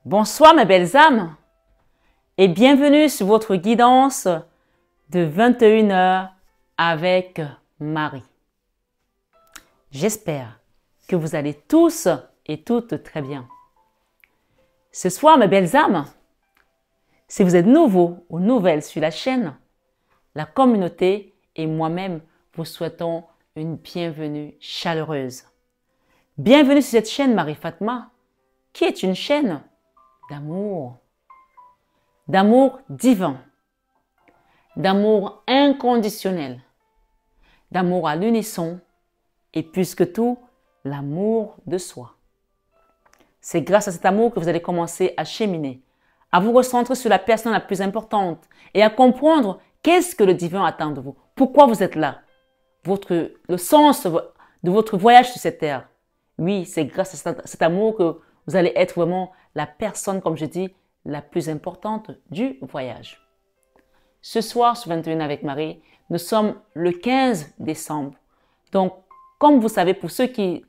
Bonsoir mes belles âmes et bienvenue sur votre guidance de 21 h avec Marie. J'espère que vous allez tous et toutes très bien. Ce soir mes belles âmes, si vous êtes nouveaux ou nouvelles sur la chaîne, la communauté et moi-même vous souhaitons une bienvenue chaleureuse. Bienvenue sur cette chaîne Marie Fatma, qui est une chaîne d'amour divin, d'amour inconditionnel, d'amour à l'unisson et plus que tout, l'amour de soi. C'est grâce à cet amour que vous allez commencer à cheminer, à vous recentrer sur la personne la plus importante et à comprendre qu'est-ce que le divin attend de vous, pourquoi vous êtes là, le sens de votre voyage sur cette terre. Oui, c'est grâce à cet amour que vous allez être vraiment la personne, comme je dis, la plus importante du voyage. Ce soir, sur 21 avec Marie, nous sommes le 15 décembre. Donc, comme vous savez, pour ceux qui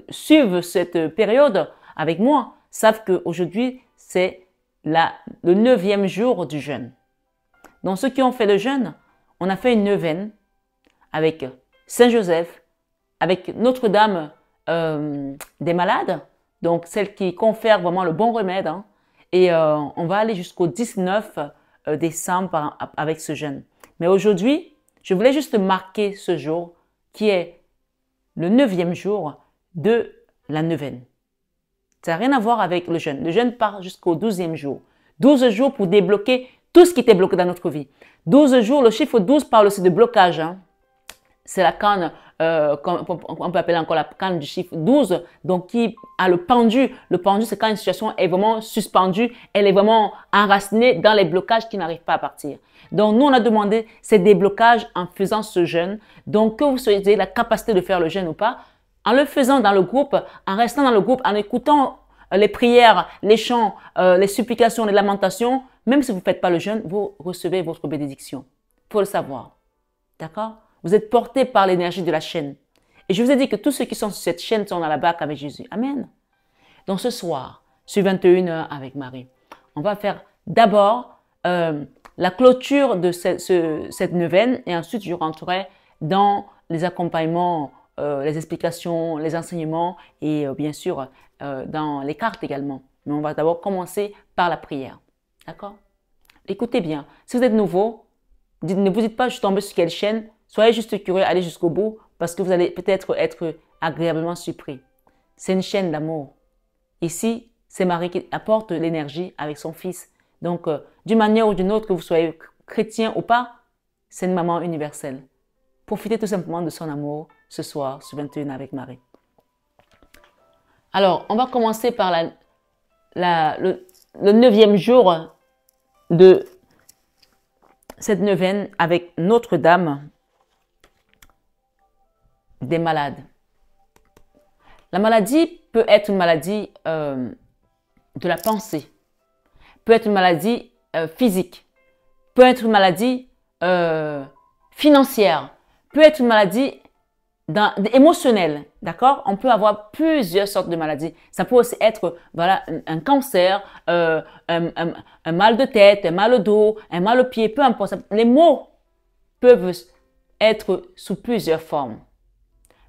suivent cette période avec moi, savent qu'aujourd'hui, c'est le 9e jour du jeûne. Donc, ceux qui ont fait le jeûne, on a fait une neuvaine avec Saint-Joseph, avec Notre-Dame des malades, donc celle qui confère vraiment le bon remède. Et on va aller jusqu'au 19 décembre avec ce jeûne. Mais aujourd'hui, je voulais juste marquer ce jour qui est le 9e jour de la neuvaine. Ça n'a rien à voir avec le jeûne. Le jeûne part jusqu'au 12e jour. 12 jours pour débloquer tout ce qui était bloqué dans notre vie. 12 jours, le chiffre 12 parle aussi de blocage. C'est la canne, on peut appeler encore la canne du chiffre 12, donc qui a le pendu. Le pendu, c'est quand une situation est vraiment suspendue, elle est vraiment enracinée dans les blocages qui n'arrivent pas à partir. Donc, nous, on a demandé ces déblocages en faisant ce jeûne. Donc, que vous ayez la capacité de faire le jeûne ou pas, en le faisant dans le groupe, en restant dans le groupe, en écoutant les prières, les chants, les supplications, les lamentations, même si vous ne faites pas le jeûne, vous recevez votre bénédiction. Il faut le savoir. D'accord? Vous êtes portés par l'énergie de la chaîne. Et je vous ai dit que tous ceux qui sont sur cette chaîne sont dans la barque avec Jésus. Amen. Donc ce soir, sur 21 h avec Marie, on va faire d'abord la clôture de cette neuvaine et ensuite je rentrerai dans les accompagnements, les explications, les enseignements et bien sûr dans les cartes également. Mais on va d'abord commencer par la prière. D'accord? Écoutez bien, si vous êtes nouveau, ne vous dites pas je suis tombé sur quelle chaîne. Soyez juste curieux, allez jusqu'au bout parce que vous allez peut-être être agréablement surpris. C'est une chaîne d'amour. Ici, c'est Marie qui apporte l'énergie avec son fils. Donc, d'une manière ou d'une autre, que vous soyez chrétien ou pas, c'est une maman universelle. Profitez tout simplement de son amour ce soir sur 21 avec Marie. Alors, on va commencer par le 9e jour de cette neuvaine avec Notre-Dame des malades. La maladie peut être une maladie de la pensée, peut être une maladie physique, peut être une maladie financière, peut être une maladie émotionnelle, d'accord? On peut avoir plusieurs sortes de maladies. Ça peut aussi être voilà, un cancer, un mal de tête, un mal au dos, un mal au pied, peu importe. Les mots peuvent être sous plusieurs formes.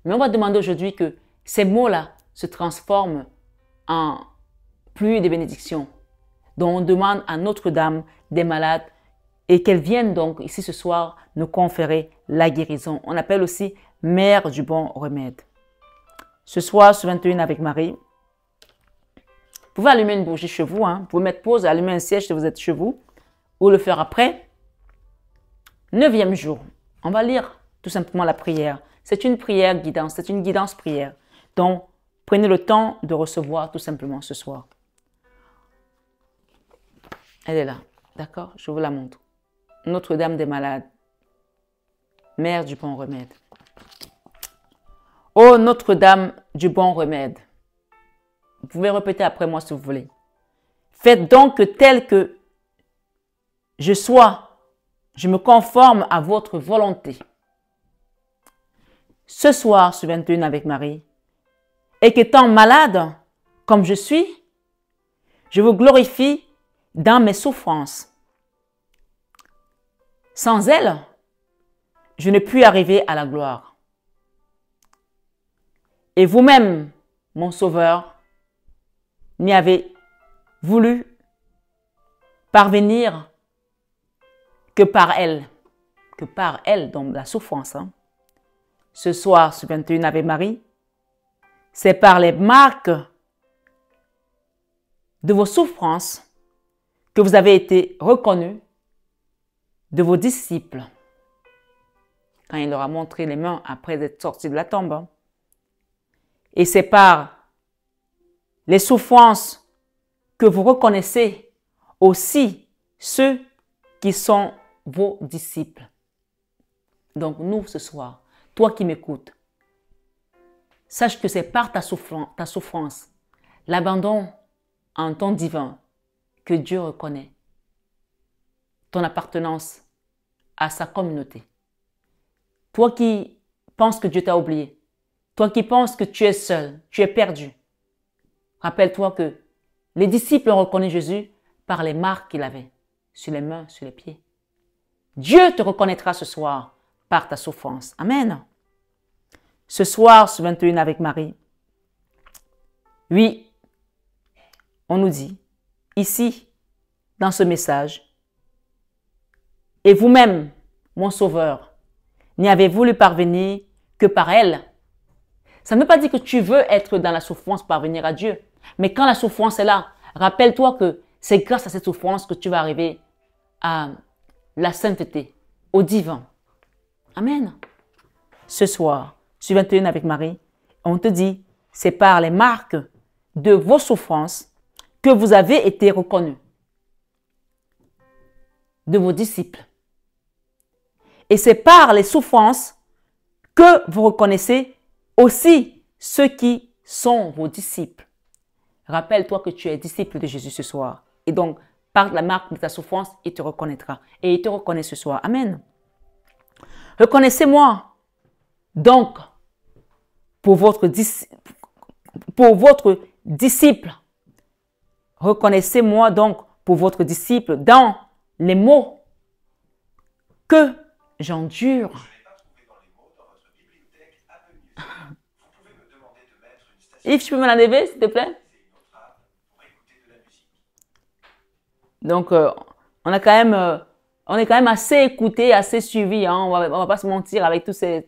Mais on va demander aujourd'hui que ces mots-là se transforment en pluie de bénédictions. Donc on demande à Notre-Dame des malades et qu'elle vienne donc ici ce soir nous conférer la guérison. On appelle aussi Mère du bon remède. Ce soir, sur 21 avec Marie, vous pouvez allumer une bougie chez vous. Vous pouvez mettre pause, allumer un siège si vous êtes chez vous ou le faire après. 9e jour, on va lire tout simplement la prière. C'est une prière guidance, c'est une guidance prière. Donc, prenez le temps de recevoir tout simplement ce soir. Elle est là, d'accord? Je vous la montre. Notre-Dame des malades, Mère du bon remède. Ô Notre-Dame du bon remède. Vous pouvez répéter après moi si vous voulez. Faites donc que tel que je sois, je me conforme à votre volonté. Ce soir, sur 21 avec Marie, et qu'étant malade, comme je suis, Je vous glorifie dans mes souffrances. Sans elle, je ne puis arriver à la gloire. Et vous-même, mon Sauveur, n'y avez voulu parvenir que par elle, donc la souffrance. Ce soir, ce 21 Ave Marie, c'est par les marques de vos souffrances que vous avez été reconnus de vos disciples. Quand il leur a montré les mains après être sorti de la tombe. Et c'est par les souffrances que vous reconnaissez aussi ceux qui sont vos disciples. Donc nous, ce soir, toi qui m'écoutes, sache que c'est par ta souffrance, l'abandon en ton divin, que Dieu reconnaît ton appartenance à sa communauté. Toi qui penses que Dieu t'a oublié, toi qui penses que tu es seul, tu es perdu, rappelle-toi que les disciples ont reconnu Jésus par les marques qu'il avait sur les mains, sur les pieds. Dieu te reconnaîtra ce soir par ta souffrance. Amen. Ce soir, ce 21 avec Marie, oui, on nous dit, ici, dans ce message, et vous-même, mon Sauveur, n'y avez voulu parvenir que par elle. Ça ne veut pas dire que tu veux être dans la souffrance, parvenir à Dieu. Mais quand la souffrance est là, rappelle-toi que c'est grâce à cette souffrance que tu vas arriver à la sainteté, au divin. Amen. Ce soir, sur 21 avec Marie, on te dit, c'est par les marques de vos souffrances que vous avez été reconnus de vos disciples. Et c'est par les souffrances que vous reconnaissez aussi ceux qui sont vos disciples. Rappelle-toi que tu es disciple de Jésus ce soir. Et donc, par la marque de ta souffrance, il te reconnaîtra. Et il te reconnaît ce soir. Amen. Reconnaissez-moi donc pour votre disciple. Reconnaissez-moi donc pour votre disciple dans les mots que j'endure. Yves, tu peux me l'enlever, s'il te plaît? Donc, on est quand même assez écouté, assez suivi. Hein. On va pas se mentir avec tous ces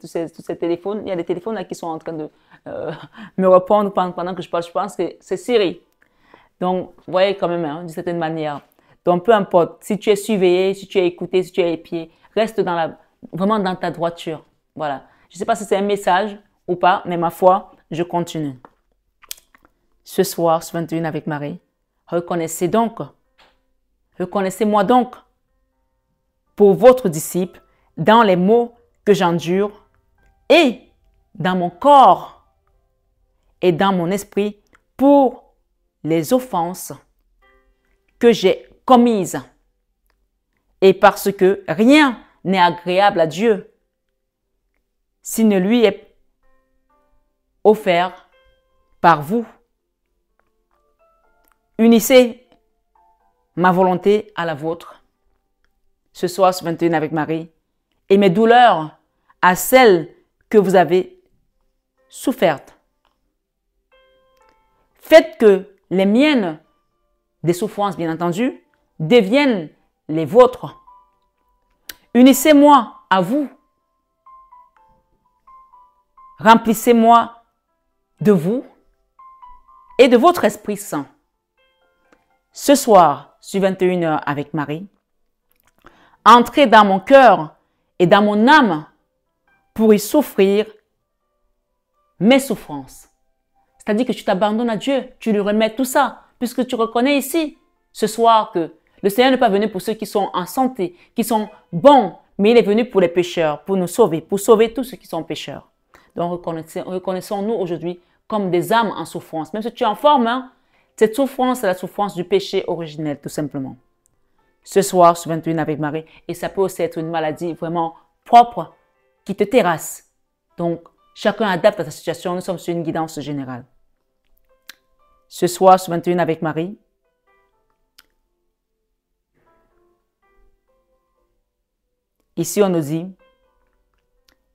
téléphones. Il y a des téléphones là qui sont en train de me répondre pendant que je parle. Je pense que c'est Siri. Donc, vous voyez quand même, d'une certaine manière. Donc, peu importe, si tu es surveillé, si tu es écouté, si tu es épié, reste vraiment dans ta droiture. Voilà. Je ne sais pas si c'est un message ou pas, mais ma foi, je continue. Ce soir, ce 21 avec Marie, reconnaissez-moi donc pour votre disciple dans les mots que j'endure et dans mon corps et dans mon esprit pour les offenses que j'ai commises. Et parce que rien n'est agréable à Dieu s'il ne lui est offert par vous. Unissez ma volonté à la vôtre. Ce soir, ce 21 avec Marie, et mes douleurs à celles que vous avez souffertes. Faites que les miennes, des souffrances bien entendu, deviennent les vôtres. Unissez-moi à vous. Remplissez-moi de vous et de votre Esprit Saint. Ce soir, sur 21h avec Marie, entrez dans mon cœur et dans mon âme pour y souffrir mes souffrances. C'est-à-dire que tu t'abandonnes à Dieu, tu lui remets tout ça, puisque tu reconnais ici, ce soir, que le Seigneur n'est pas venu pour ceux qui sont en santé, qui sont bons, mais il est venu pour les pécheurs, pour nous sauver, pour sauver tous ceux qui sont pécheurs. Donc reconnaissons-nous aujourd'hui comme des âmes en souffrance. Même si tu es en forme, hein, cette souffrance, c'est la souffrance du péché originel, tout simplement. Ce soir, ce 21 avec Marie, et ça peut aussi être une maladie vraiment propre qui te terrasse. Donc, chacun adapte à sa situation. Nous sommes sur une guidance générale. Ce soir, ce 21 avec Marie, ici on nous dit,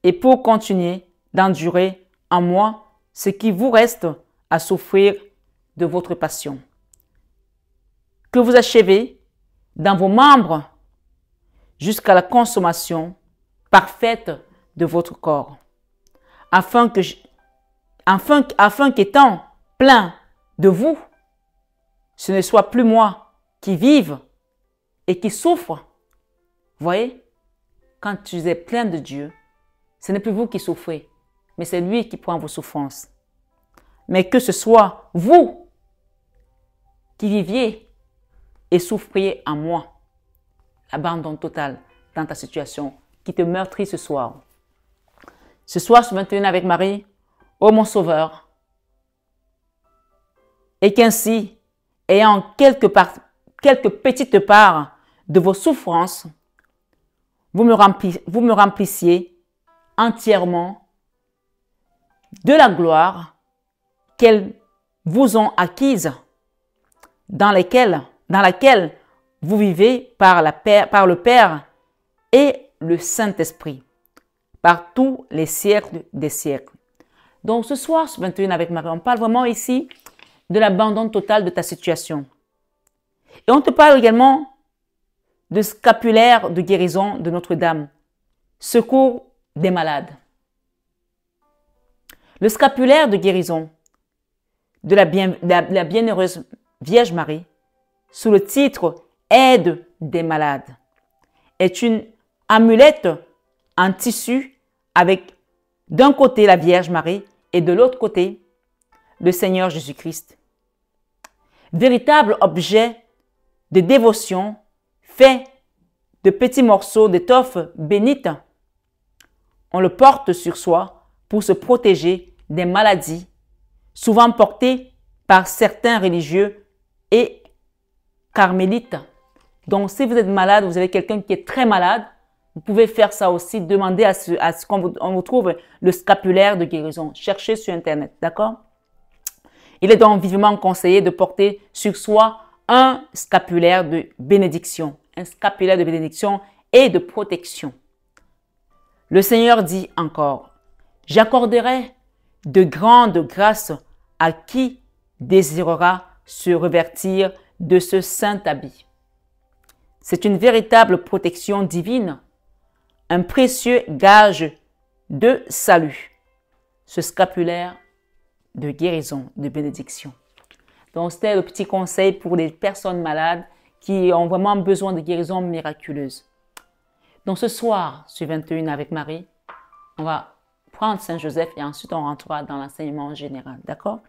et pour continuer d'endurer en moi ce qui vous reste à souffrir de votre passion, que vous achevez dans vos membres jusqu'à la consommation parfaite de votre corps, afin qu'étant plein de vous, ce ne soit plus moi qui vive et qui souffre. Vous voyez, quand tu es plein de Dieu, ce n'est plus vous qui souffrez, mais c'est lui qui prend vos souffrances. Mais que ce soit vous qui viviez et souffriez en moi. Abandon total dans ta situation qui te meurtrit ce soir. Ce soir, ce 21 avec Marie, ô mon Sauveur, et qu'ainsi, ayant quelques petites parts de vos souffrances, vous me remplissiez entièrement de la gloire qu'elles vous ont acquise, dans laquelle vous vivez par le Père et le Saint-Esprit, par tous les siècles des siècles. Donc ce soir, ce 21 avec Marie, on parle vraiment ici de l'abandon total de ta situation. Et on te parle également de scapulaire de guérison de Notre-Dame, secours des malades. Le scapulaire de guérison de la bienheureuse Vierge Marie, sous le titre « Aide des malades », est une amulette en tissu avec d'un côté la Vierge Marie et de l'autre côté le Seigneur Jésus-Christ. Véritable objet de dévotion fait de petits morceaux d'étoffe bénite. On le porte sur soi pour se protéger des maladies, souvent portées par certains religieux et carmélites. Donc, si vous êtes malade, vous avez quelqu'un qui est très malade, vous pouvez faire ça aussi. Demandez à ce qu'on vous trouve le scapulaire de guérison. Cherchez sur Internet, d'accord? Il est donc vivement conseillé de porter sur soi un scapulaire de bénédiction. Un scapulaire de bénédiction et de protection. Le Seigneur dit encore, « J'accorderai de grandes grâces à qui désirera se revêtir de ce saint habit. » C'est une véritable protection divine, un précieux gage de salut, ce scapulaire de guérison, de bénédiction. Donc, c'était le petit conseil pour les personnes malades qui ont vraiment besoin de guérison miraculeuse. Donc, ce soir, sur 21 avec Marie, on va prendre Saint Joseph et ensuite on rentrera dans l'enseignement général. D'accord?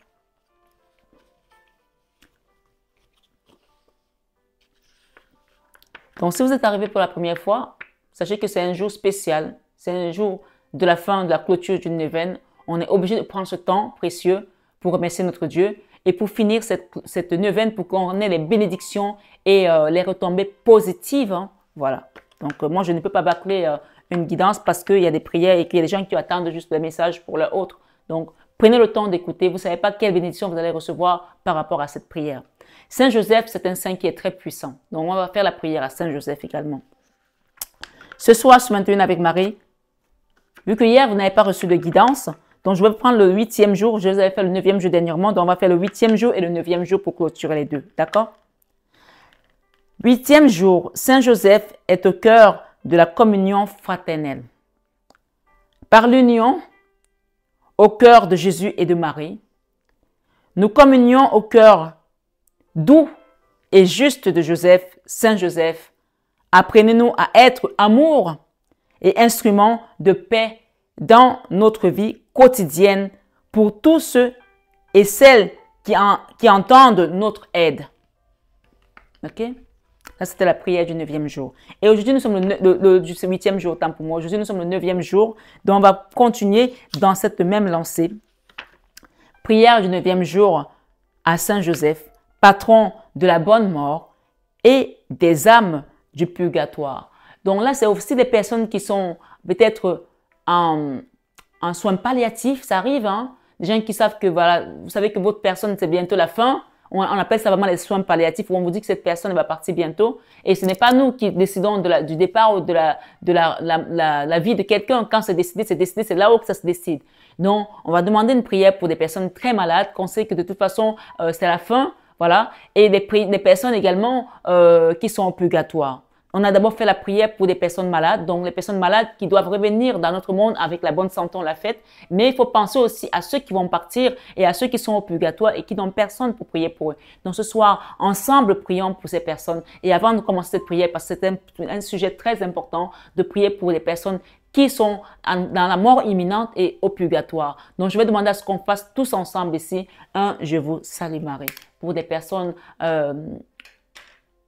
Donc, si vous êtes arrivé pour la première fois, sachez que c'est un jour spécial. C'est un jour de la fin de la clôture d'une neuvaine. On est obligé de prendre ce temps précieux pour remercier notre Dieu et pour finir cette neuvaine pour qu'on ait les bénédictions et les retombées positives. Hein. Voilà. Donc, moi, je ne peux pas bâcler une guidance parce qu'il y a des prières et qu'il y a des gens qui attendent juste le message pour leur autre. Donc, prenez le temps d'écouter. Vous ne savez pas quelle bénédiction vous allez recevoir par rapport à cette prière. Saint Joseph, c'est un saint qui est très puissant. Donc, on va faire la prière à Saint Joseph également. Ce soir, ce 21 avec Marie, vu que hier, vous n'avez pas reçu de guidance, donc je vais prendre le 8e jour. Je vous avais fait le 9e jour dernièrement, donc on va faire le 8e jour et le 9e jour pour clôturer les deux. D'accord? 8e jour, Saint Joseph est au cœur de la communion fraternelle. Par l'union au cœur de Jésus et de Marie, nous communions au cœur doux et juste de Joseph, Saint Joseph. Apprenez-nous à être amour et instrument de paix dans notre vie quotidienne pour tous ceux et celles qui entendent notre aide. Ok? Ça, c'était la prière du 9e jour. Et aujourd'hui, nous sommes du 8e jour, tant pour moi. Aujourd'hui, nous sommes le 9e jour. Donc, on va continuer dans cette même lancée. Prière du 9e jour à Saint Joseph, patron de la bonne mort et des âmes du purgatoire. Donc là, c'est aussi des personnes qui sont peut-être en soins palliatifs. Ça arrive, hein? Des gens qui savent que, voilà, vous savez que votre personne, c'est bientôt la fin. On appelle ça vraiment les soins palliatifs, où on vous dit que cette personne va partir bientôt. Et ce n'est pas nous qui décidons du départ ou de la vie de quelqu'un. Quand c'est décidé, c'est là où ça se décide. Donc, on va demander une prière pour des personnes très malades, qu'on sait que de toute façon, c'est la fin. Voilà. Et des personnes également qui sont au purgatoire. On a d'abord fait la prière pour des personnes malades, donc les personnes malades qui doivent revenir dans notre monde avec la bonne santé, on l'a faite. Mais il faut penser aussi à ceux qui vont partir et à ceux qui sont au purgatoire et qui n'ont personne pour prier pour eux. Donc ce soir, ensemble, prions pour ces personnes. Et avant de commencer cette prière, parce que c'est un sujet très important, de prier pour les personnes qui sont dans la mort imminente et au purgatoire. Donc je vais demander à ce qu'on fasse tous ensemble ici un « Je vous salue Marie » pour des personnes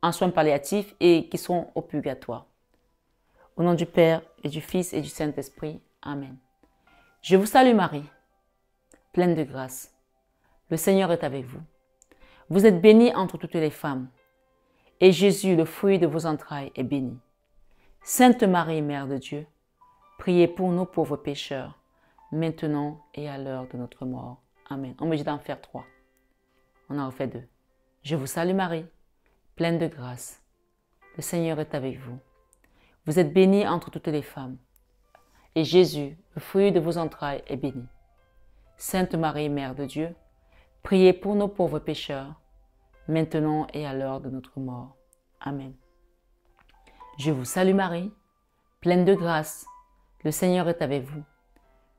en soins palliatifs et qui sont au purgatoire. Au nom du Père et du Fils et du Saint-Esprit. Amen. Je vous salue Marie, pleine de grâce. Le Seigneur est avec vous. Vous êtes bénie entre toutes les femmes. Et Jésus, le fruit de vos entrailles, est béni. Sainte Marie, Mère de Dieu, priez pour nous pauvres pécheurs, maintenant et à l'heure de notre mort. Amen. On me dit d'en faire 3. On en refait 2. Je vous salue Marie, pleine de grâce. Le Seigneur est avec vous. Vous êtes bénie entre toutes les femmes. Et Jésus, le fruit de vos entrailles, est béni. Sainte Marie, Mère de Dieu, priez pour nos pauvres pécheurs, maintenant et à l'heure de notre mort. Amen. Je vous salue Marie, pleine de grâce. Le Seigneur est avec vous.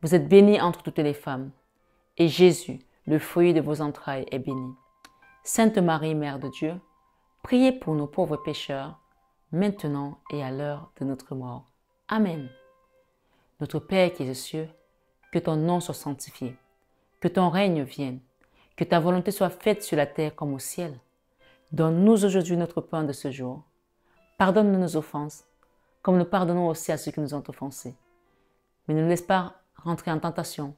Vous êtes bénie entre toutes les femmes. Et Jésus, le fruit de vos entrailles, est béni. Sainte Marie, Mère de Dieu, priez pour nos pauvres pécheurs, maintenant et à l'heure de notre mort. Amen. Notre Père qui es aux cieux, que ton nom soit sanctifié, que ton règne vienne, que ta volonté soit faite sur la terre comme au ciel. Donne-nous aujourd'hui notre pain de ce jour. Pardonne-nous nos offenses, comme nous pardonnons aussi à ceux qui nous ont offensés. Mais ne nous laisse pas rentrer en tentation,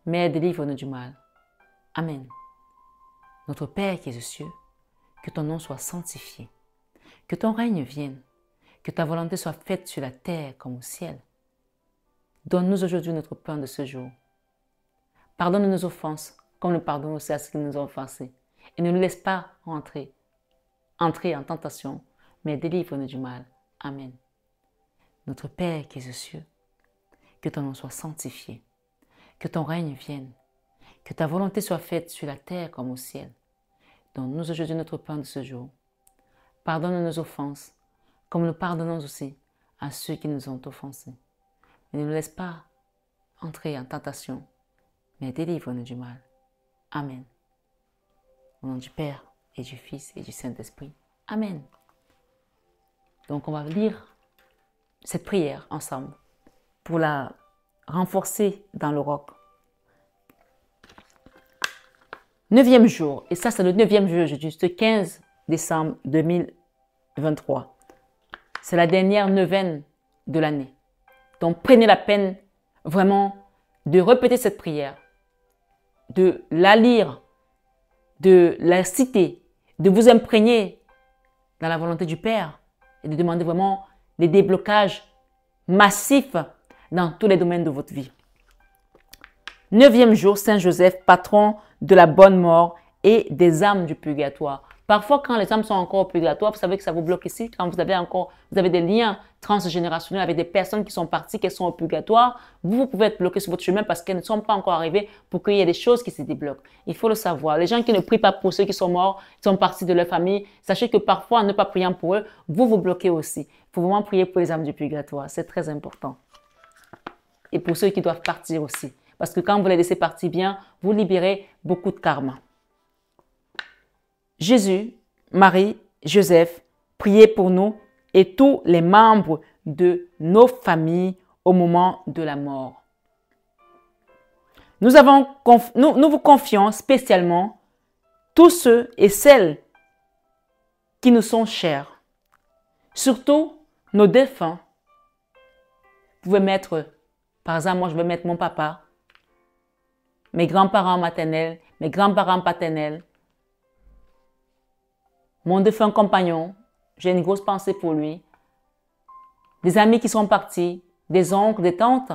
mais délivre-nous du mal. Amen. Notre Père qui es aux cieux, que ton nom soit sanctifié, que ton règne vienne, que ta volonté soit faite sur la terre comme au ciel. Donne-nous aujourd'hui notre pain de ce jour. Pardonne nos offenses, comme nous pardonnons aussi à ceux qui nous ont offensés. Et ne nous laisse pas entrer en tentation, mais délivre-nous du mal. Amen. Notre Père qui es aux cieux, que ton nom soit sanctifié, que ton règne vienne, que ta volonté soit faite sur la terre comme au ciel. Donne-nous aujourd'hui notre pain de ce jour. Pardonne nos offenses, comme nous pardonnons aussi à ceux qui nous ont offensés. Ne nous laisse pas entrer en tentation, mais délivre-nous du mal. Amen. Au nom du Père et du Fils et du Saint-Esprit. Amen. Donc on va lire cette prière ensemble pour la renforcer dans le roc. 9e jour, et ça c'est le 9e jour aujourd'hui, ce 15 décembre 2023. C'est la dernière neuvaine de l'année. Donc prenez la peine vraiment de répéter cette prière, de la lire, de la citer, de vous imprégner dans la volonté du Père et de demander vraiment des déblocages massifs dans tous les domaines de votre vie. 9e jour, Saint Joseph, patron de la bonne mort et des âmes du purgatoire. Parfois, quand les âmes sont encore au purgatoire, vous savez que ça vous bloque ici. Quand vous avez des liens transgénérationnels avec des personnes qui sont parties, qui sont au purgatoire, vous pouvez être bloqué sur votre chemin parce qu'elles ne sont pas encore arrivées pour qu'il y ait des choses qui se débloquent. Il faut le savoir. Les gens qui ne prient pas pour ceux qui sont morts, qui sont partis de leur famille, sachez que parfois, en ne pas priant pour eux, vous vous bloquez aussi. Il faut vraiment prier pour les âmes du purgatoire. C'est très important. Et pour ceux qui doivent partir aussi. Parce que quand vous les laissez partir bien, vous libérez beaucoup de karma. Jésus, Marie, Joseph, priez pour nous et tous les membres de nos familles au moment de la mort. Nous vous confions spécialement tous ceux et celles qui nous sont chers. Surtout nos défunts. Vous pouvez mettre, par exemple, moi je vais mettre mon papa, mes grands-parents maternels, mes grands-parents paternels, mon défunt compagnon, j'ai une grosse pensée pour lui, des amis qui sont partis, des oncles, des tantes.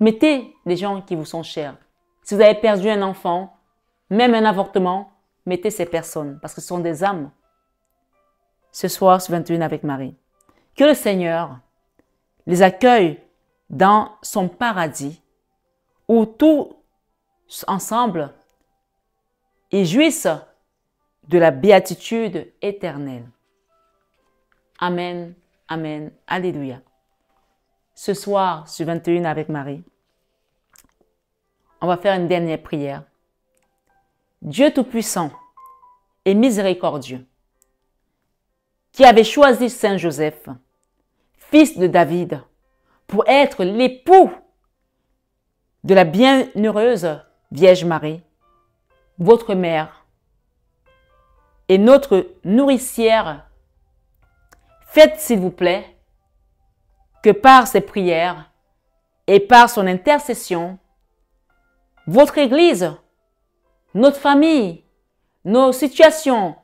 Mettez les gens qui vous sont chers. Si vous avez perdu un enfant, même un avortement, mettez ces personnes, parce que ce sont des âmes, ce soir sur 21 avec Marie. Que le Seigneur les accueille dans son paradis, où tous ensemble, ils jouissent de la béatitude éternelle. Amen, amen, alléluia. Ce soir, sur 21 avec Marie, on va faire une dernière prière. Dieu Tout-Puissant et miséricordieux, qui avait choisi Saint Joseph, fils de David, pour être l'époux de la bienheureuse Vierge Marie, votre mère et notre nourricière, faites s'il vous plaît que par ses prières et par son intercession, votre Église, notre famille, nos situations,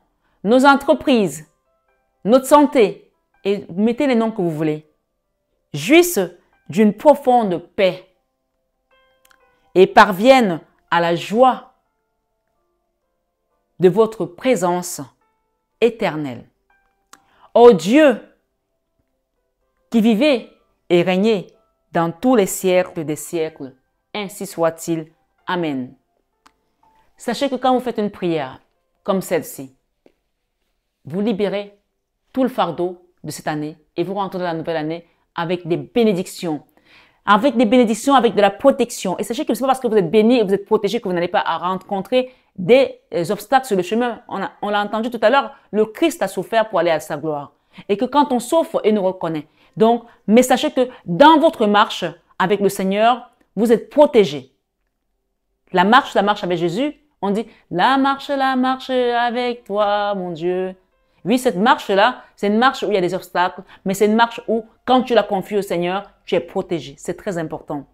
nos entreprises, notre santé, et mettez les noms que vous voulez, jouissent d'une profonde paix et parviennent à la joie de votre présence éternelle. Ô Dieu, qui vivez et régnez dans tous les siècles des siècles, ainsi soit-il. Amen. Sachez que quand vous faites une prière comme celle-ci, vous libérez tout le fardeau de cette année et vous rentrez dans la nouvelle année avec des bénédictions. Avec des bénédictions, avec de la protection. Et sachez que ce n'est pas parce que vous êtes béni et vous êtes protégé que vous n'allez pas rencontrer des obstacles sur le chemin. On l'a entendu tout à l'heure, le Christ a souffert pour aller à sa gloire. Et que quand on souffre, il nous reconnaît. Donc, mais sachez que dans votre marche avec le Seigneur, vous êtes protégé. La marche avec Jésus, on dit la marche avec toi, mon Dieu. Oui, cette marche-là, c'est une marche où il y a des obstacles, mais c'est une marche où, quand tu la confies au Seigneur, tu es protégé. C'est très important.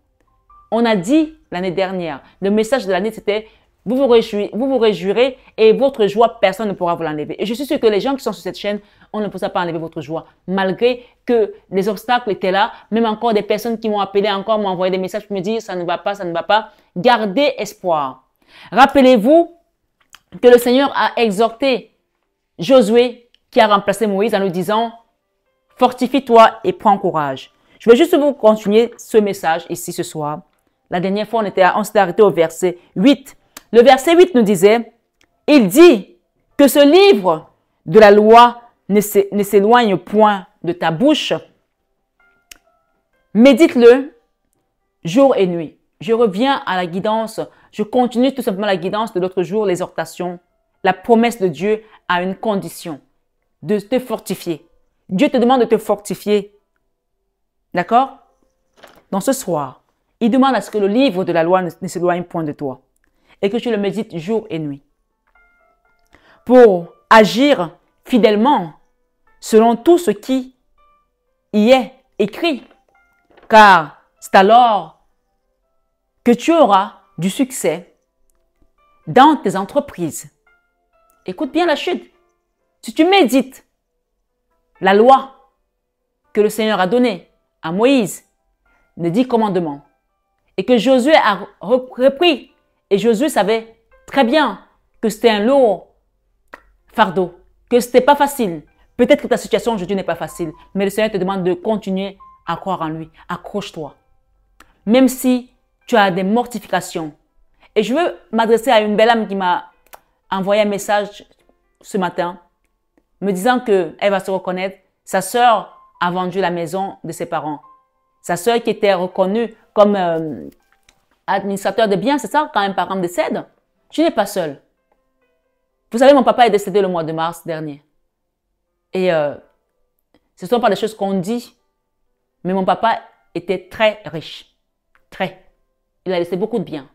On a dit l'année dernière, le message de l'année, c'était vous vous réjouirez et votre joie, personne ne pourra vous l'enlever. Et je suis sûr que les gens qui sont sur cette chaîne, on ne pourra pas enlever votre joie. Malgré que les obstacles étaient là, même encore des personnes qui m'ont appelé, encore m'ont envoyé des messages pour me dire ça ne va pas, ça ne va pas. Gardez espoir. Rappelez-vous que le Seigneur a exhorté Josué qui a remplacé Moïse en lui disant « Fortifie-toi et prends courage ». Je vais juste vous continuer ce message ici ce soir. La dernière fois, on s'était arrêté au verset 8. Le verset 8 nous disait « Il dit que ce livre de la loi ne s'éloigne point de ta bouche. Médite-le jour et nuit. » Je reviens à la guidance, je continue tout simplement la guidance de l'autre jour, l'exhortation. La promesse de Dieu a une condition, de te fortifier. Dieu te demande de te fortifier. D'accord? Donc ce soir, il demande à ce que le livre de la loi ne s'éloigne point de toi et que tu le médites jour et nuit pour agir fidèlement selon tout ce qui y est écrit. Car c'est alors que tu auras du succès dans tes entreprises. Écoute bien la chute. Si tu médites la loi que le Seigneur a donnée à Moïse, les 10 commandements, et que Josué a repris, et Josué savait très bien que c'était un lourd fardeau, que c'était pas facile. Peut-être que ta situation aujourd'hui n'est pas facile, mais le Seigneur te demande de continuer à croire en lui. Accroche-toi. Même si tu as des mortifications. Et je veux m'adresser à une belle âme qui m'a envoyé un message ce matin, me disant qu'elle va se reconnaître. Sa sœur a vendu la maison de ses parents. Sa sœur qui était reconnue comme administrateur de biens, c'est ça, quand un parent décède, tu n'es pas seule. Vous savez, mon papa est décédé le mois de mars dernier. Et ce ne sont pas des choses qu'on dit, mais mon papa était très riche. Très. Il a laissé beaucoup de biens.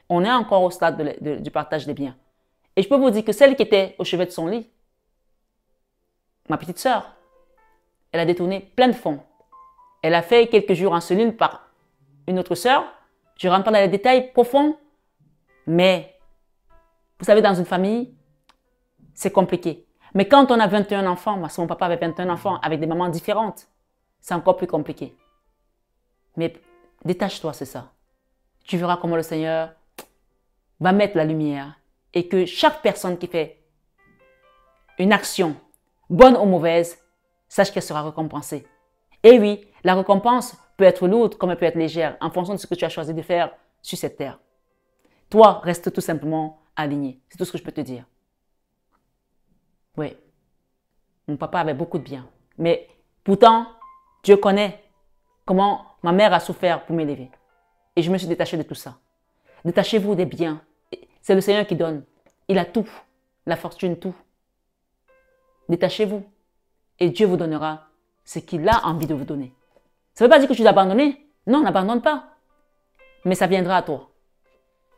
On est encore au stade du partage des biens. Et je peux vous dire que celle qui était au chevet de son lit, ma petite sœur, elle a détourné plein de fonds. Elle a fait quelques jours en cellule par une autre sœur. Je ne rentre pas dans les détails profonds, mais vous savez, dans une famille, c'est compliqué. Mais quand on a 21 enfants, parce que mon papa avait 21 enfants avec des mamans différentes, c'est encore plus compliqué. Mais détache-toi, c'est ça. Tu verras comment le Seigneur va mettre la lumière et que chaque personne qui fait une action, bonne ou mauvaise, sache qu'elle sera récompensée. Et oui, la récompense peut être lourde comme elle peut être légère en fonction de ce que tu as choisi de faire sur cette terre. Toi, reste tout simplement aligné. C'est tout ce que je peux te dire. Oui, mon papa avait beaucoup de bien. Mais pourtant, Dieu connaît comment ma mère a souffert pour m'élever. Et je me suis détachée de tout ça. Détachez-vous des biens. C'est le Seigneur qui donne. Il a tout. La fortune, tout. Détachez-vous. Et Dieu vous donnera ce qu'il a envie de vous donner. Ça ne veut pas dire que tu dois abandonner. Non, n'abandonne pas. Mais ça viendra à toi.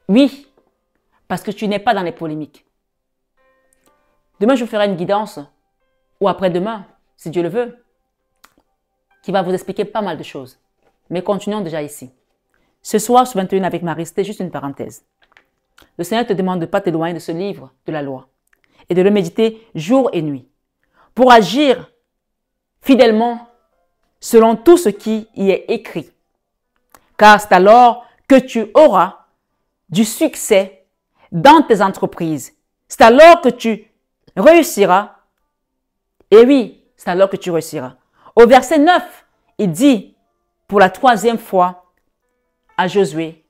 Oui, parce que tu n'es pas dans les polémiques. Demain, je vous ferai une guidance, ou après-demain, si Dieu le veut, qui va vous expliquer pas mal de choses. Mais continuons déjà ici. Ce soir, sur 21 avec Marie, c'était juste une parenthèse. Le Seigneur te demande de ne pas t'éloigner de ce livre de la loi et de le méditer jour et nuit pour agir fidèlement selon tout ce qui y est écrit. Car c'est alors que tu auras du succès dans tes entreprises. C'est alors que tu réussiras. Et oui, c'est alors que tu réussiras. Au verset 9, il dit pour la 3e fois à Josué,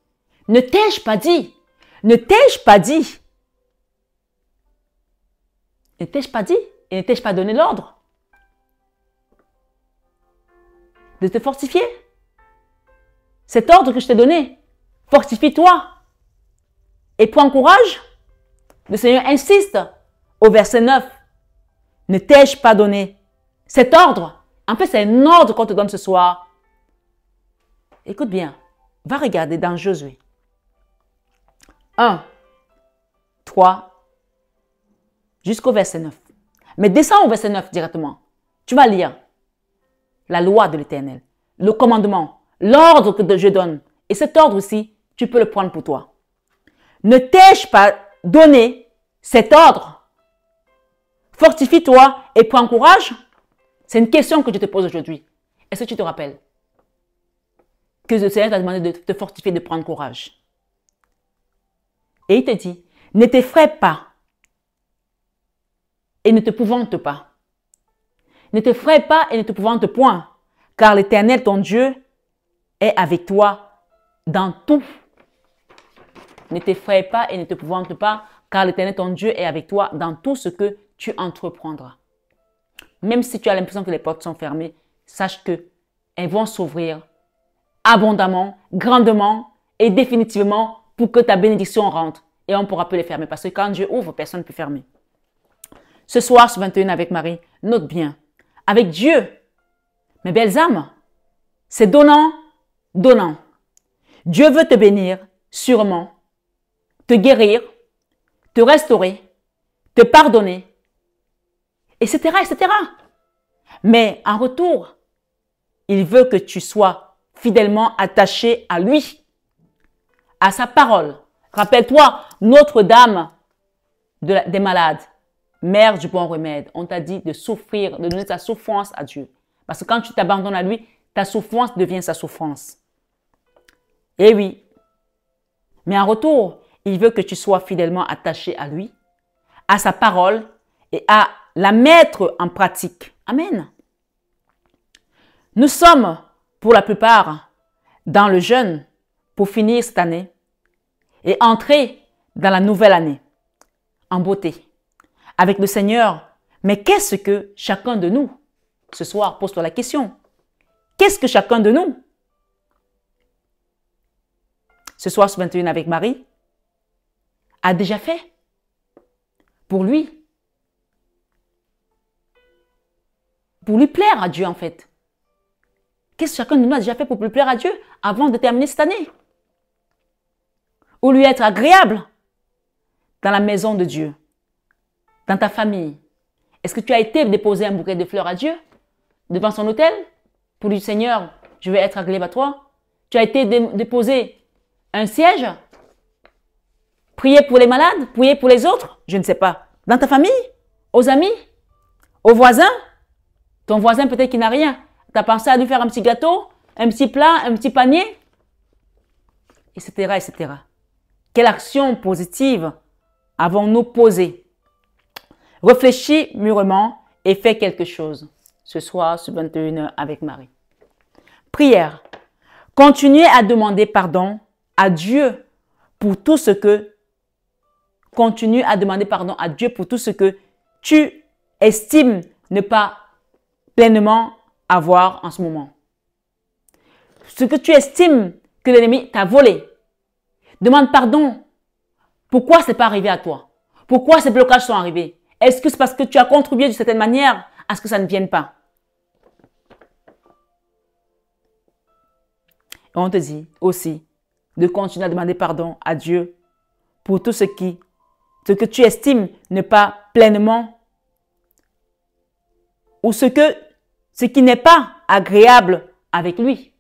ne t'ai-je pas dit? Ne t'ai-je pas dit? Ne t'ai-je pas dit? Et ne t'ai-je pas donné l'ordre de te fortifier? Cet ordre que je t'ai donné, fortifie-toi et prends courage. Le Seigneur insiste au verset 9. Ne t'ai-je pas donné cet ordre? En fait, c'est un ordre qu'on te donne ce soir. Écoute bien, va regarder dans Josué 1, 3, jusqu'au verset 9. Mais descends au verset 9 directement. Tu vas lire la loi de l'Éternel, le commandement, l'ordre que je donne. Et cet ordre-ci, tu peux le prendre pour toi. Ne t'ai-je pas donné cet ordre? Fortifie-toi et prends courage. C'est une question que je te pose aujourd'hui. Est-ce que tu te rappelles que le Seigneur t'a demandé de te fortifier, de prendre courage? Et il te dit, ne t'effraie pas et ne te pouvante pas. Ne t'effraie pas et ne te pouvante point, car l'Éternel, ton Dieu, est avec toi dans tout. Ne t'effraie pas et ne te pouvante pas, car l'Éternel, ton Dieu, est avec toi dans tout ce que tu entreprendras. Même si tu as l'impression que les portes sont fermées, sache qu'elles vont s'ouvrir abondamment, grandement et définitivement pour que ta bénédiction rentre. Et on ne pourra plus les fermer parce que quand Dieu ouvre, personne ne peut fermer. Ce soir, sur 21 avec Marie, note bien. Avec Dieu, mes belles âmes, c'est donnant, donnant. Dieu veut te bénir, sûrement, te guérir, te restaurer, te pardonner, etc., etc. Mais en retour, il veut que tu sois fidèlement attaché à lui, à sa parole. Rappelle-toi, Notre-Dame des malades, mère du bon remède, on t'a dit de souffrir, de donner ta souffrance à Dieu. Parce que quand tu t'abandonnes à lui, ta souffrance devient sa souffrance. Eh oui. Mais en retour, il veut que tu sois fidèlement attaché à lui, à sa parole et à la mettre en pratique. Amen. Nous sommes, pour la plupart, dans le jeûne pour finir cette année et entrer dans la nouvelle année en beauté avec le Seigneur. Mais qu'est-ce que chacun de nous, ce soir, pose-toi la question. Qu'est-ce que chacun de nous, ce soir sur 21 avec Marie, a déjà fait pour lui plaire à Dieu en fait? Qu'est-ce que chacun de nous a déjà fait pour lui plaire à Dieu avant de terminer cette année? Ou lui être agréable dans la maison de Dieu, dans ta famille? Est-ce que tu as été déposer un bouquet de fleurs à Dieu devant son autel pour lui dire, Seigneur, je vais être agréable à toi? Tu as été déposer un siège? Prier pour les malades? Prier pour les autres? Je ne sais pas. Dans ta famille? Aux amis? Aux voisins? Ton voisin peut-être qui n'a rien. Tu as pensé à lui faire un petit gâteau, un petit plat, un petit panier? Etc., etc. Quelle action positive avons-nous posé? Réfléchis mûrement et fais quelque chose. Ce soir, sur 21h avec Marie. Prière. Continuez à demander pardon à Dieu pour tout ce que continue à demander pardon à Dieu pour tout ce que tu estimes ne pas pleinement avoir en ce moment. Ce que tu estimes que l'ennemi t'a volé. Demande pardon. Pourquoi ce n'est pas arrivé à toi? Pourquoi ces blocages sont arrivés? Est-ce que c'est parce que tu as contribué d'une certaine manière à ce que ça ne vienne pas? Et on te dit aussi de continuer à demander pardon à Dieu pour tout ce que tu estimes ne pas pleinement ou ce qui n'est pas agréable avec lui.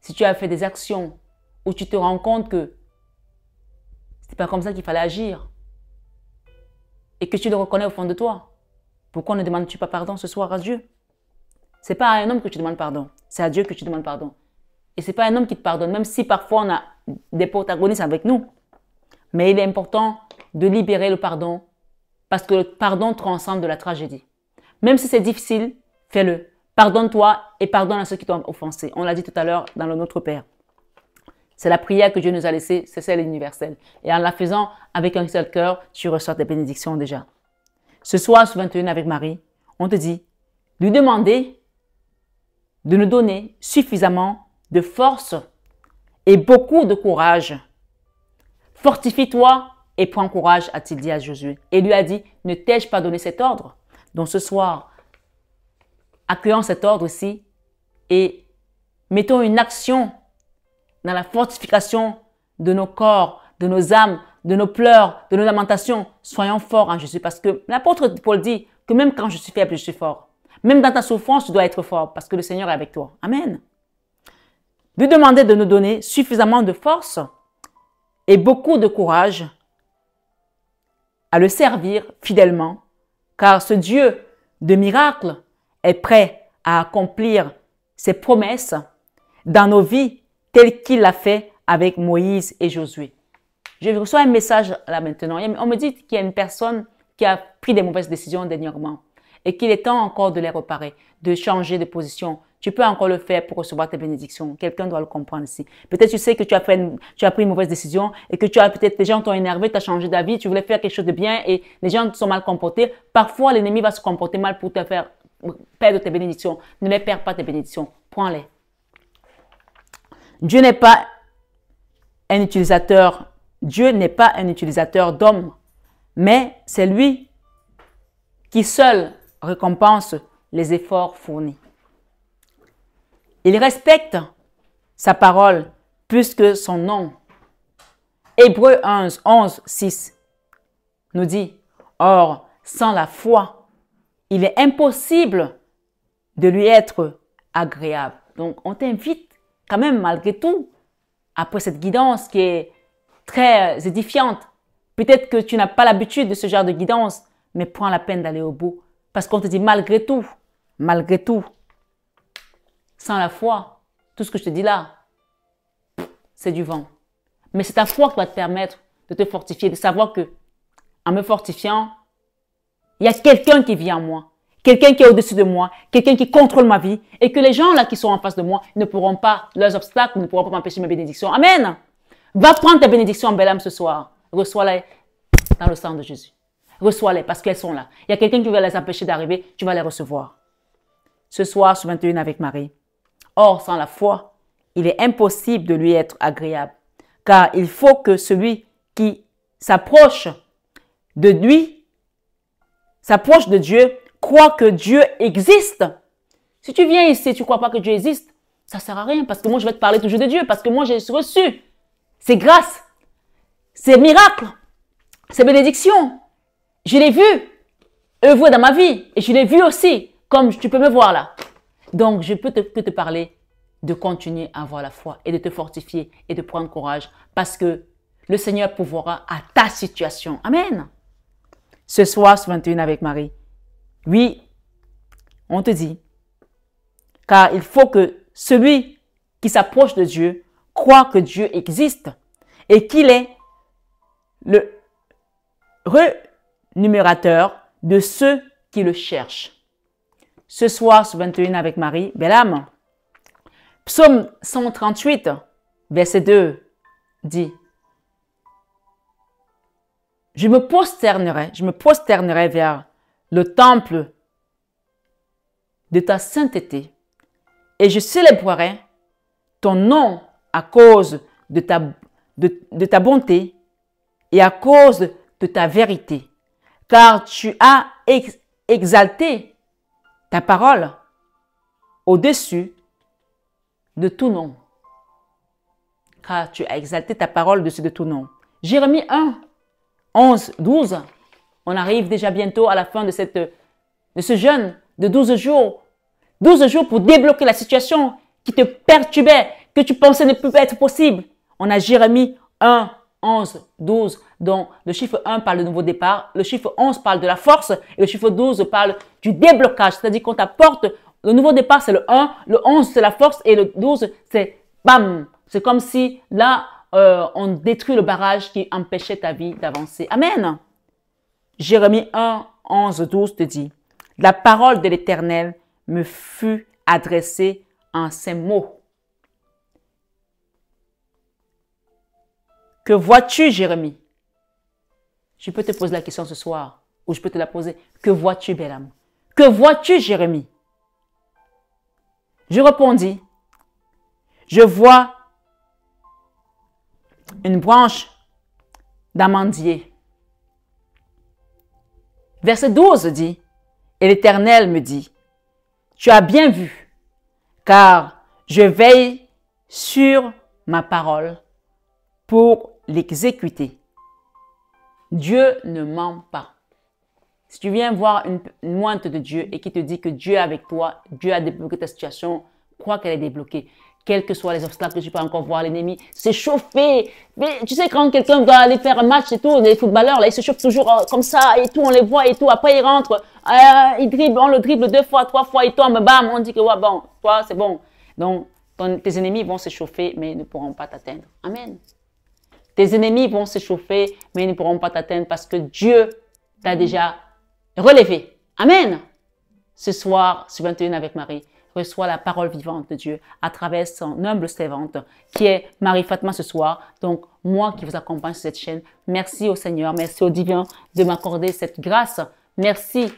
Si tu as fait des actions où tu te rends compte que ce n'est pas comme ça qu'il fallait agir et que tu le reconnais au fond de toi, pourquoi ne demandes-tu pas pardon ce soir à Dieu? Ce n'est pas à un homme que tu demandes pardon, c'est à Dieu que tu demandes pardon. Et ce n'est pas un homme qui te pardonne, même si parfois on a des protagonistes avec nous. Mais il est important de libérer le pardon parce que le pardon transcende de la tragédie. Même si c'est difficile, fais-le. Pardonne-toi et pardonne à ceux qui t'ont offensé. On l'a dit tout à l'heure dans le Notre Père. C'est la prière que Dieu nous a laissée, c'est celle universelle. Et en la faisant avec un seul cœur, tu reçois des bénédictions déjà. Ce soir, sur 21 avec Marie, on te dit, lui demander de nous donner suffisamment de force et beaucoup de courage. Fortifie-toi et prends courage, a-t-il dit à Josué. Et lui a dit, ne t'ai-je pas donné cet ordre? Donc ce soir, accueillons cet ordre-ci et mettons une action dans la fortification de nos corps, de nos âmes, de nos pleurs, de nos lamentations. Soyons forts en Jésus parce que l'apôtre Paul dit que même quand je suis faible, je suis fort. Même dans ta souffrance, tu dois être fort parce que le Seigneur est avec toi. Amen. Lui demander de nous donner suffisamment de force et beaucoup de courage à le servir fidèlement, car ce Dieu de miracles est prêt à accomplir ses promesses dans nos vies telles qu'il l'a fait avec Moïse et Josué. Je reçois un message là maintenant. On me dit qu'il y a une personne qui a pris des mauvaises décisions dernièrement et qu'il est temps encore de les réparer, de changer de position. Tu peux encore le faire pour recevoir tes bénédictions. Quelqu'un doit le comprendre ici. Peut-être tu sais que tu as pris une mauvaise décision et que peut-être les gens t'ont énervé, tu as changé d'avis, tu voulais faire quelque chose de bien et les gens sont mal comportés. Parfois, l'ennemi va se comporter mal pour te faire perdre tes bénédictions. Ne les perds pas tes bénédictions. Prends-les. Dieu n'est pas un utilisateur d'hommes, mais c'est lui qui seul récompense les efforts fournis. Il respecte sa parole plus que son nom. Hébreux 11, 6 nous dit, « Or, sans la foi, il est impossible de lui être agréable. » Donc, on t'invite quand même, malgré tout, après cette guidance qui est très édifiante. Peut-être que tu n'as pas l'habitude de ce genre de guidance, mais prends la peine d'aller au bout. Parce qu'on te dit, malgré tout, sans la foi, tout ce que je te dis là, c'est du vent. Mais c'est ta foi qui va te permettre de te fortifier, de savoir que, en me fortifiant, il y a quelqu'un qui vit en moi, quelqu'un qui est au-dessus de moi, quelqu'un qui contrôle ma vie, et que les gens là qui sont en face de moi ne pourront pas, leurs obstacles ne pourront pas m'empêcher mes bénédictions. Amen. Va prendre tes bénédictions en belle âme ce soir. Reçois-les dans le sang de Jésus. Reçois-les parce qu'elles sont là. Il y a quelqu'un qui va les empêcher d'arriver, tu vas les recevoir. Ce soir, sur 21 avec Marie. Or, sans la foi, il est impossible de lui être agréable, car il faut que celui qui s'approche de lui, s'approche de Dieu, croit que Dieu existe. Si tu viens ici et tu ne crois pas que Dieu existe, ça ne sert à rien, parce que moi, je vais te parler toujours de Dieu, parce que moi, j'ai reçu ses grâces, ses miracles, ses bénédictions. Je l'ai vu œuvrer dans ma vie, et je l'ai vu aussi, comme tu peux me voir là. Donc, je peux que te parler de continuer à avoir la foi et de te fortifier et de prendre courage parce que le Seigneur pourvoira à ta situation. Amen. Ce soir, sur 21 avec Marie, oui, on te dit, car il faut que celui qui s'approche de Dieu croit que Dieu existe et qu'il est le renumérateur de ceux qui le cherchent. Ce soir, sur 21 avec Marie, belle âme. Psaume 138, verset 2, dit, je me prosternerai vers le temple de ta sainteté et je célébrerai ton nom à cause de ta bonté et à cause de ta vérité, car tu as exalté ta parole au-dessus de tout nom. Car tu as exalté ta parole au-dessus de tout nom. Jérémie 1, 11, 12. On arrive déjà bientôt à la fin de ce jeûne de 12 jours. 12 jours pour débloquer la situation qui te perturbait, que tu pensais ne pouvait être possible. On a Jérémie 1, 11, 12, dont le chiffre 1 parle de nouveau départ, le chiffre 11 parle de la force et le chiffre 12 parle du déblocage. C'est-à-dire qu'on t'apporte, le nouveau départ c'est le 1, le 11 c'est la force et le 12 c'est bam. C'est comme si là, on détruit le barrage qui empêchait ta vie d'avancer. Amen. Jérémie 1, 11, 12 te dit, la parole de l'Éternel me fut adressée en ces mots. Que vois-tu, Jérémie? Je peux te poser la question ce soir, ou je peux te la poser. Que vois-tu, belle âme? Que vois-tu, Jérémie? Je répondis, je vois une branche d'amandier. Verset 12 dit, et l'Éternel me dit, tu as bien vu, car je veille sur ma parole pour l'exécuter. Dieu ne ment pas. Si tu viens voir une mointe de Dieu et qui te dit que Dieu est avec toi, Dieu a débloqué ta situation, crois qu'elle est débloquée. Quels que soient les obstacles que tu peux encore voir, l'ennemi s'est chauffé. Mais tu sais, quand quelqu'un doit aller faire un match et tout, les footballeurs, là, ils se chauffent toujours comme ça et tout, on les voit et tout. Après, ils rentrent, ils dribblent, on le dribble 2 fois, 3 fois, ils tombent, bam, on dit que, ouais, bon, toi, c'est bon. Donc, tes ennemis vont se chauffer, mais ils ne pourront pas t'atteindre. Amen. Tes ennemis vont se chauffer, mais ils ne pourront pas t'atteindre parce que Dieu t'a déjà relevé. Amen. Ce soir, sur 21 avec Marie, reçois la parole vivante de Dieu à travers son humble servante qui est Marie Fatma ce soir. Donc, moi qui vous accompagne sur cette chaîne, merci au Seigneur, merci au Divin de m'accorder cette grâce. Merci,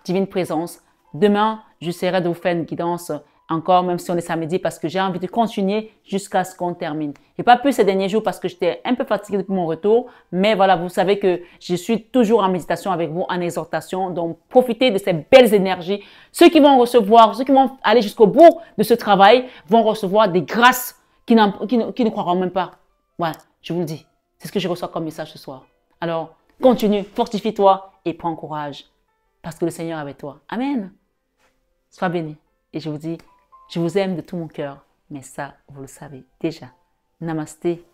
Divine Présence. Demain, j'essaierai de vous faire une guidance encore, même si on est samedi, parce que j'ai envie de continuer jusqu'à ce qu'on termine. J'ai pas pu ces derniers jours parce que j'étais un peu fatiguée depuis mon retour, mais voilà, vous savez que je suis toujours en méditation avec vous, en exhortation, donc profitez de ces belles énergies. Ceux qui vont recevoir, ceux qui vont aller jusqu'au bout de ce travail, vont recevoir des grâces qui ne croiront même pas. Ouais, je vous le dis, c'est ce que je reçois comme message ce soir. Alors, continue, fortifie-toi et prends courage, parce que le Seigneur est avec toi. Amen. Sois béni. Et je vous dis, je vous aime de tout mon cœur, mais ça, vous le savez déjà. Namasté.